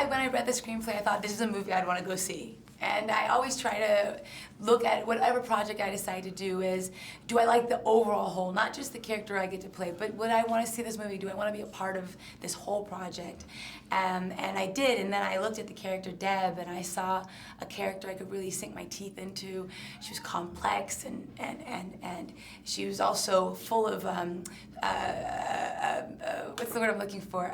when I read the screenplay, I thought this is a movie I'd want to go see. And I always try to look at whatever project I decide to do is, do I like the overall whole, not just the character I get to play, but would I want to see this movie? Do I want to be a part of this whole project? And I did, and then I looked at the character Deb, and I saw a character I could really sink my teeth into. She was complex, and she was also full of, what's the word I'm looking for?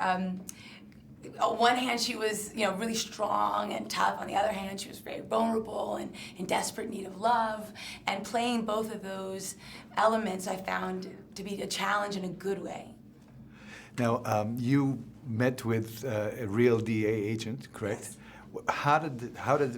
On one hand, she was, really strong and tough. On the other hand, she was very vulnerable and in desperate need of love. And playing both of those elements, I found to be a challenge in a good way. Now, you met with a real DA agent, correct? Yes.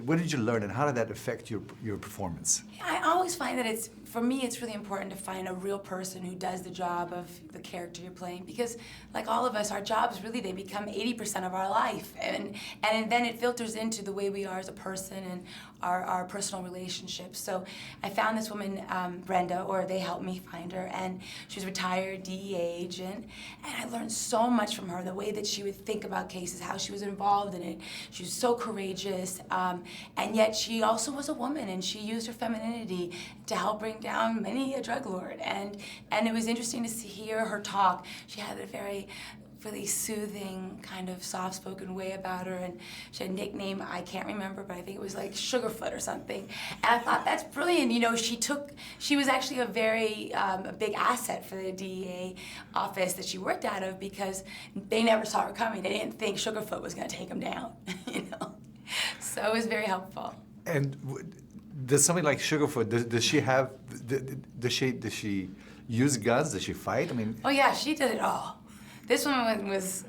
What did you learn, and how did that affect your performance? I always find that for me, it's really important to find a real person who does the job of the character you're playing, because like all of us, our jobs really, they become 80% of our life, and then it filters into the way we are as a person and our personal relationships. So I found this woman, Brenda, or they helped me find her, and she was a retired DEA agent, and I learned so much from her, the way that she would think about cases, how she was involved in it. She was so courageous, and yet she also was a woman, and she used her femininity to help bring down many a drug lord. And it was interesting to hear her talk. She had a very really soothing, kind of soft-spoken way about her, and she had a nickname I can't remember, but I think it was like Sugarfoot or something. And I thought, that's brilliant. She was actually a very a big asset for the DEA office that she worked out of, because they never saw her coming. They didn't think Sugarfoot was going to take them down, So it was very helpful. And does something like Sugarfoot, does she have? Does she use guns? Does she fight? I mean. Oh yeah, she did it all. This woman was,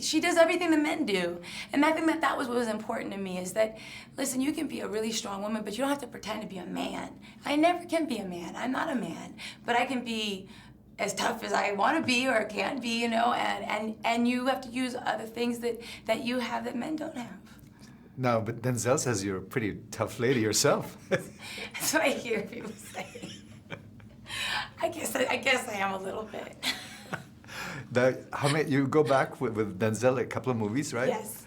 she does everything the men do. And I think that was what was important to me, is that, listen, you can be a really strong woman, but you don't have to pretend to be a man. I never can be a man. I'm not a man. But I can be as tough as I want to be or can be, and you have to use other things that you have that men don't have. No, but Denzel says you're a pretty tough lady yourself. That's what I hear people say. I guess I am a little bit. You go back with Denzel a couple of movies, right? Yes.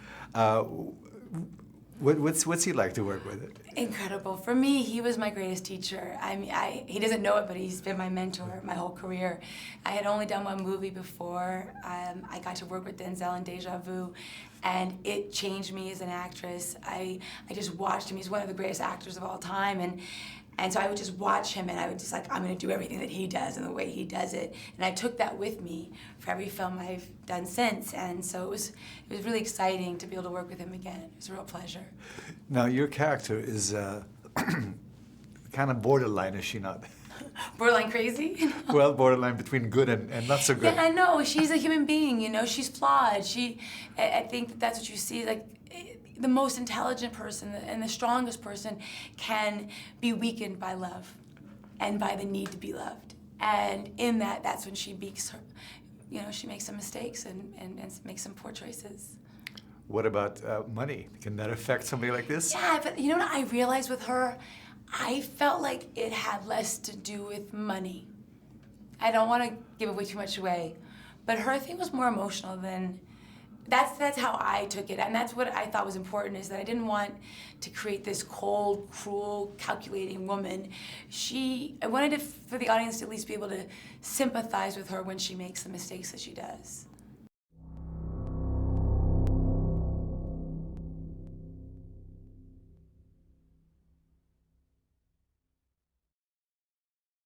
What's he like to work with? Incredible. For me, he was my greatest teacher. I mean, he doesn't know it, but he's been my mentor my whole career. I had only done one movie before. I got to work with Denzel in Deja Vu, and it changed me as an actress. I just watched him. He's one of the greatest actors of all time, and so I would just watch him, and I would just I'm going to do everything that he does and the way he does it. And I took that with me for every film I've done since. And so it was really exciting to be able to work with him again. It was a real pleasure. Now, your character is kind of borderline, is she not? Borderline crazy? Well, borderline between good and not so good. Yeah, I know. She's a human being, She's flawed. I think that's what you see, the most intelligent person and the strongest person can be weakened by love and by the need to be loved. And in that's when she makes she makes some mistakes and makes some poor choices. What about money? Can that affect somebody like this? Yeah, but you know what I realized with her? I felt like it had less to do with money. I don't want to give away too much away, but her thing was more emotional than. That's how I took it, and that's what I thought was important, is that I didn't want to create this cold, cruel, calculating woman. I wanted for the audience to at least be able to sympathize with her when she makes the mistakes that she does.